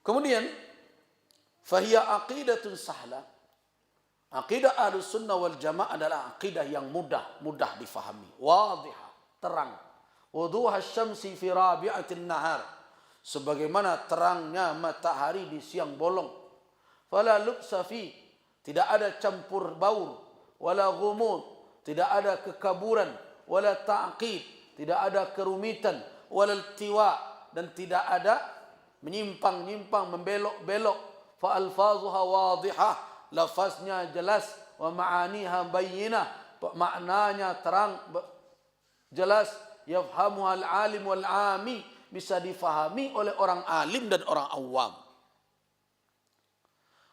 Kemudian fahiya aqidatun sahla. Aqidah Ahlus Sunnah wal Jamaah adalah aqidah yang mudah difahami, wadihah, terang. Wuduha syamsi fi rabi'atin nahar. Sebagaimana terangnya matahari di siang bolong. Fala lubsa fi, tidak ada campur baur, wala ghumud, tidak ada kekaburan, wala ta'qid, tidak ada kerumitan, wala iltiwa, dan tidak ada menyimpang-nyimpang, membelok-belok. Fa alfazuha wadihah, lafaznya jelas, wa ma'aniha bayyinah, maknanya terang jelas, yafhamuha al-alim wal-ami, bisa difahami oleh orang alim dan orang awam.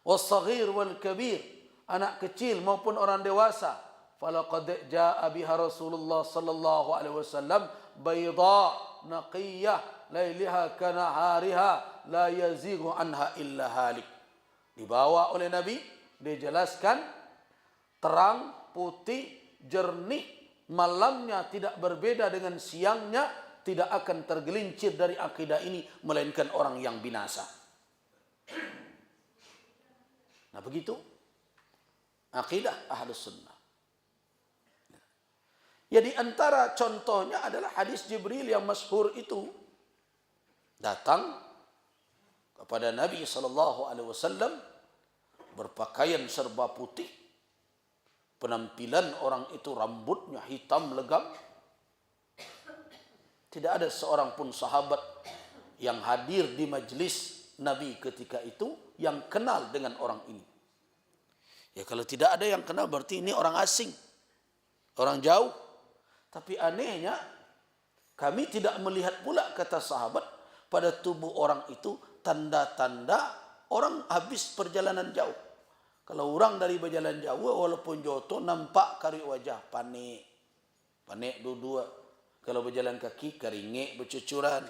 Was-saghir wal-kabir, anak kecil maupun orang dewasa. Falaqad jaa biha Rasulullah sallallahu alaihi wasallam bayda naqiyah lailaha kanahariha la yazighu anha illa halik. Dibawa oleh Nabi, dijelaskan terang, putih, jernih, malamnya tidak berbeda dengan siangnya, tidak akan tergelincir dari akidah ini melainkan orang yang binasa. Nah begitu akidah Ahlus Sunnah. Ya, di antara contohnya adalah hadis Jibril yang masyhur itu, datang kepada Nabi SAW berpakaian serba putih, penampilan orang itu rambutnya hitam legam. Tidak ada seorang pun sahabat yang hadir di majlis Nabi ketika itu yang kenal dengan orang ini. Ya, kalau tidak ada yang kenal berarti ini orang asing, orang jauh. Tapi anehnya kami tidak melihat pula, kata sahabat, pada tubuh orang itu tanda-tanda orang habis perjalanan jauh. Kalau orang dari berjalan jauh walaupun jauh nampak kari wajah panik dua-dua. Kalau berjalan kaki keringik bercucuran.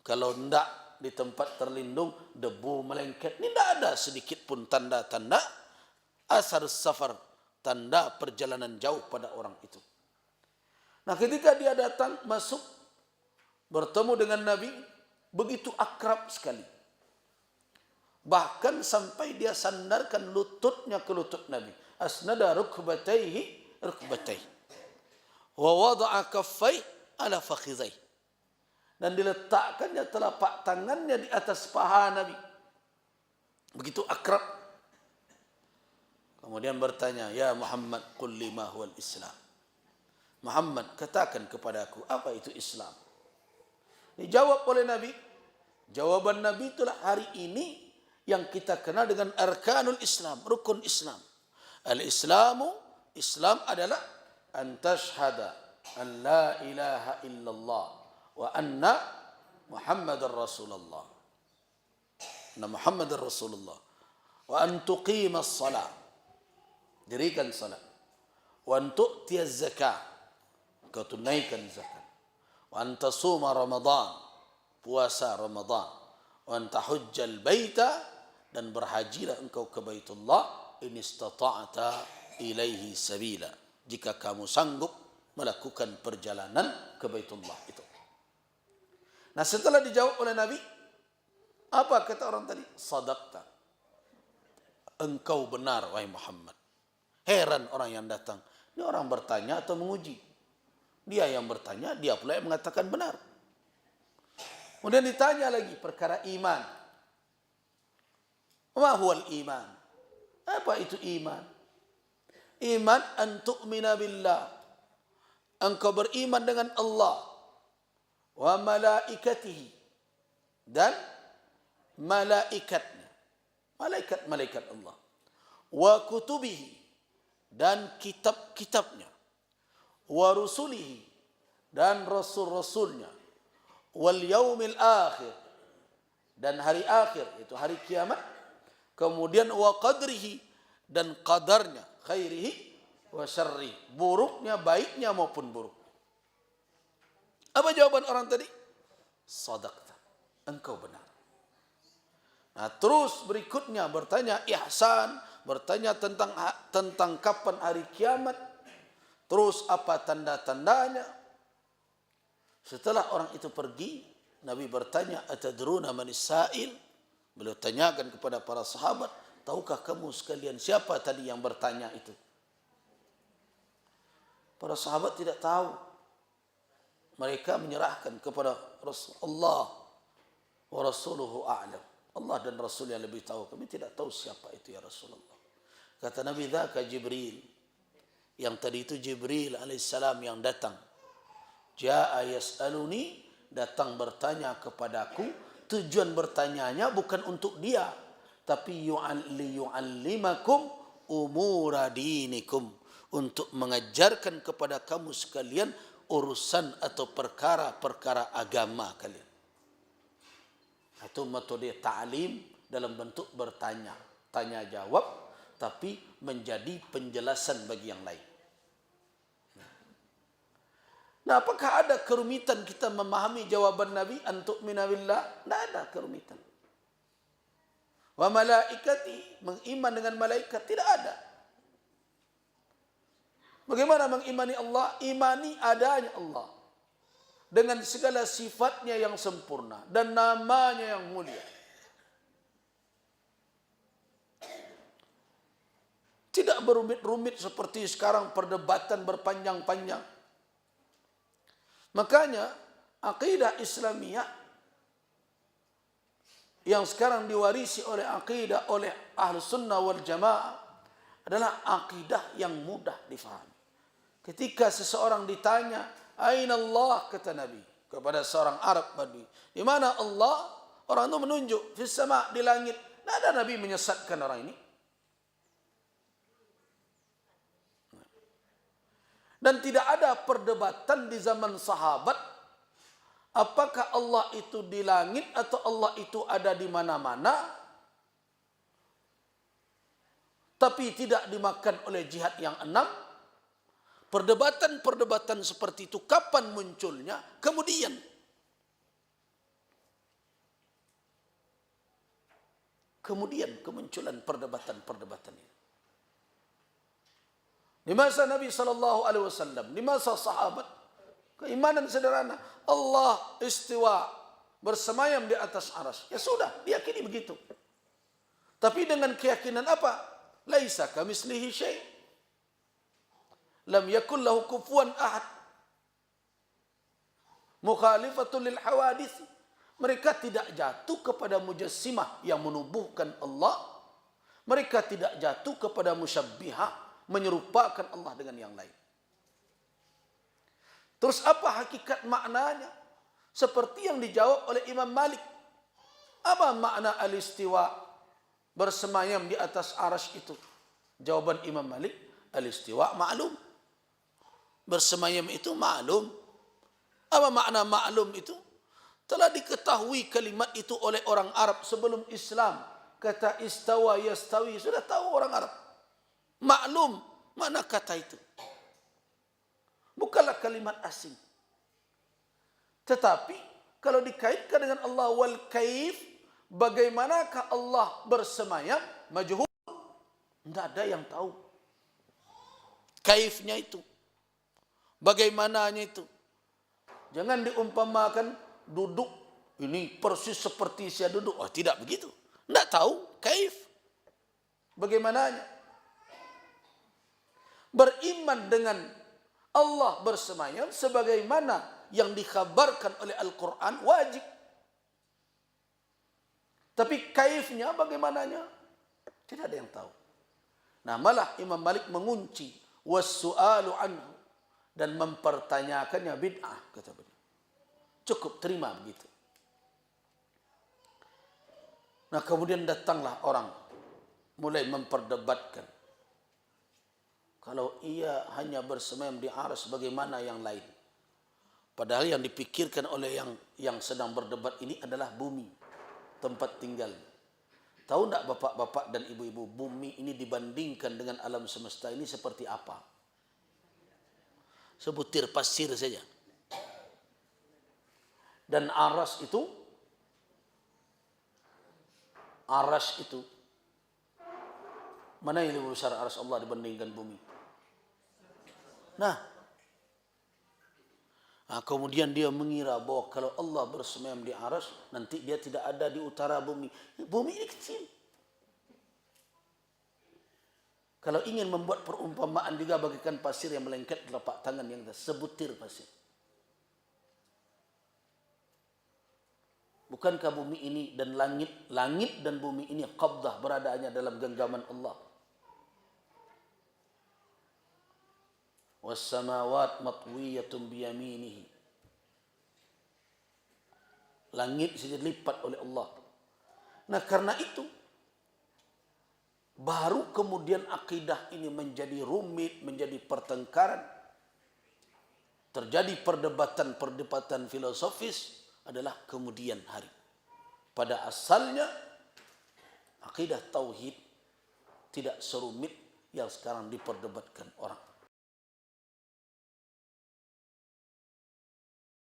Kalau hendak di tempat terlindung debu melengket. Ini tidak ada sedikit pun tanda-tanda asar safar, tanda perjalanan jauh pada orang itu. Nah, ketika dia datang masuk bertemu dengan Nabi, begitu akrab sekali. Bahkan sampai dia sandarkan lututnya ke lutut Nabi. Asnada rukbatayhi. Wa wada'a kaffai ala fakhidhai. Dan diletakkannya telapak tangannya di atas paha Nabi. Begitu akrab. Kemudian bertanya, "Ya Muhammad, qul li ma huwal Islam?" Muhammad, katakan kepadaku, apa itu Islam? Dijawab oleh Nabi. Jawaban Nabi itulah hari ini yang kita kenal dengan arkanul Islam, rukun Islam. Al-Islamu, Islam adalah an tashhada an la ilaha illallah wa anna Muhammadar Rasulullah. Anna Muhammadar Rasulullah. Wa an tuqimas salat. Dirikan salat. Wa an tu'tiyaz zakah. Kau tunaikan zakat. Wa an tasuma Ramadan. Puasa Ramadan. Wa an tahujjal baita, dan berhajilah engkau ke Baitullah in istata'ta ilaihi sabila, jika kamu sanggup melakukan perjalanan ke Baitullah itu. Nah, setelah dijawab oleh Nabi, apa kata orang tadi? Sadaqta. Engkau benar wahai Muhammad. Heran orang yang datang. Ini orang bertanya atau menguji? Dia yang bertanya, dia pula yang mengatakan benar. Kemudian ditanya lagi perkara iman. Ma huwal iman? Apa itu iman? Iman an tu'mina billah. Engkau beriman dengan Allah wa malaikatihi, dan malaikatnya, malaikat-malaikat Allah, wa kutubihi, dan kitab-kitabnya, wa rusulihi, dan rasul-rasulnya, wal yaumil akhir, dan hari akhir, itu hari kiamat. Kemudian wa qadrihi, dan qadarnya, khairihi wa syarri, buruknya, baiknya maupun buruk. Apa jawaban orang tadi? Sadaqta, engkau benar. Nah, terus berikutnya bertanya ihsan, bertanya tentang kapan hari kiamat. Terus apa tanda-tandanya? Setelah orang itu pergi, Nabi bertanya, atadruna manis sa'il? Beliau tanyakan kepada para sahabat, tahukah kamu sekalian siapa tadi yang bertanya itu? Para sahabat tidak tahu. Mereka menyerahkan kepada Rasulullah wa rasuluhu a'lam. Allah dan Rasul yang lebih tahu. Kami tidak tahu siapa itu ya Rasulullah. Kata Nabi, dzaka Jibril. Yang tadi itu Jibril alaihissalam yang datang. Ja'a yas'aluni, datang bertanya kepadaku. Tujuan bertanyanya bukan untuk dia, tapi yu'allimakum umura dinikum, untuk mengajarkan kepada kamu sekalian urusan atau perkara-perkara agama kalian. Itu metode ta'lim dalam bentuk bertanya, tanya jawab, tapi menjadi penjelasan bagi yang lain. Nah, apakah ada kerumitan kita memahami jawaban Nabi antu'mina billah? Tidak ada kerumitan. Wa malaikati, mengiman dengan malaikat, tidak ada. Bagaimana mengimani Allah? Imani adanya Allah dengan segala sifatnya yang sempurna dan namanya yang mulia. Tidak berumit-rumit seperti sekarang perdebatan berpanjang-panjang. Makanya akidah Islamiyah yang sekarang diwarisi oleh akidah oleh Ahlus Sunnah wal Jamaah adalah akidah yang mudah difahami. Ketika seseorang ditanya, "Aina Allah?" kata Nabi kepada seorang Arab Badui, "Di mana Allah?" Orang itu menunjuk, "Fis sama'," di langit. Tidak ada Nabi menyesatkan orang ini. Dan tidak ada perdebatan di zaman sahabat apakah Allah itu di langit atau Allah itu ada di mana-mana, tapi tidak dimakan oleh jihad yang 6. Perdebatan-perdebatan seperti itu kapan munculnya? Kemudian kemunculan perdebatan-perdebatan ini. Di masa Nabi SAW, di masa sahabat, keimanan sederhana, Allah istiwa, bersemayam di atas arsy. Ya sudah, diyakini begitu. Tapi dengan keyakinan apa? Laisa kamitslihi syai'. Lam yakul lahu kufuwan ahad. Mukhalifatul lil hawadits. Mereka tidak jatuh kepada mujassimah yang menubuhkan Allah. Mereka tidak jatuh kepada musyabbihah, menyerupakan Allah dengan yang lain. Terus apa hakikat maknanya? Seperti yang dijawab oleh Imam Malik. Apa makna al-istiwa, bersemayam di atas arsy itu? Jawaban Imam Malik, al-istiwa ma'lum. Bersemayam itu maklum. Apa makna maklum itu? Telah diketahui kalimat itu oleh orang Arab sebelum Islam. Kata istawa yastawi, sudah tahu orang Arab. Maklum, mana kata itu? Bukanlah kalimat asing. Tetapi kalau dikaitkan dengan Allah wal kaif, bagaimanakah Allah bersemayam? Majhul. Tidak ada yang tahu. Kaifnya itu. Bagaimananya itu? Jangan diumpamakan duduk ini persis seperti saya duduk. Oh, tidak begitu. Tidak tahu kaif. Bagaimananya? Beriman dengan Allah bersemayam sebagaimana yang dikhabarkan oleh Al-Quran wajib. Tapi kaifnya bagaimananya? Tidak ada yang tahu. Nah, malah Imam Malik mengunci was-su'alu anhu, dan mempertanyakannya bid'ah, kata beliau. Cukup terima begitu. Nah, kemudian datanglah orang mulai memperdebatkan. Kalau ia hanya bersemayam di arsy, bagaimana yang lain? Padahal yang dipikirkan oleh yang sedang berdebat ini adalah bumi, tempat tinggal. Tahu tidak bapak-bapak dan ibu-ibu, bumi ini dibandingkan dengan alam semesta ini seperti apa? Sebutir pasir saja. Dan arsy itu mana yang lebih besar arsy Allah dibandingkan bumi? Nah, Kemudian dia mengira bahwa kalau Allah bersemayam di arsy, nanti dia tidak ada di utara bumi. Bumi ini kecil. Kalau ingin membuat perumpamaan juga bagikan pasir yang melengket telapak tangan yang sebutir pasir. Bukankah bumi ini dan langit dan bumi ini qabdah, beradaannya dalam genggaman Allah. Was-samawat matwiyatun biyaminihi. Langit saja dilipat oleh Allah. Nah, karena itu baru kemudian akidah ini menjadi rumit, menjadi pertengkaran. Terjadi perdebatan filosofis adalah kemudian hari. Pada asalnya akidah tauhid tidak serumit yang sekarang diperdebatkan orang.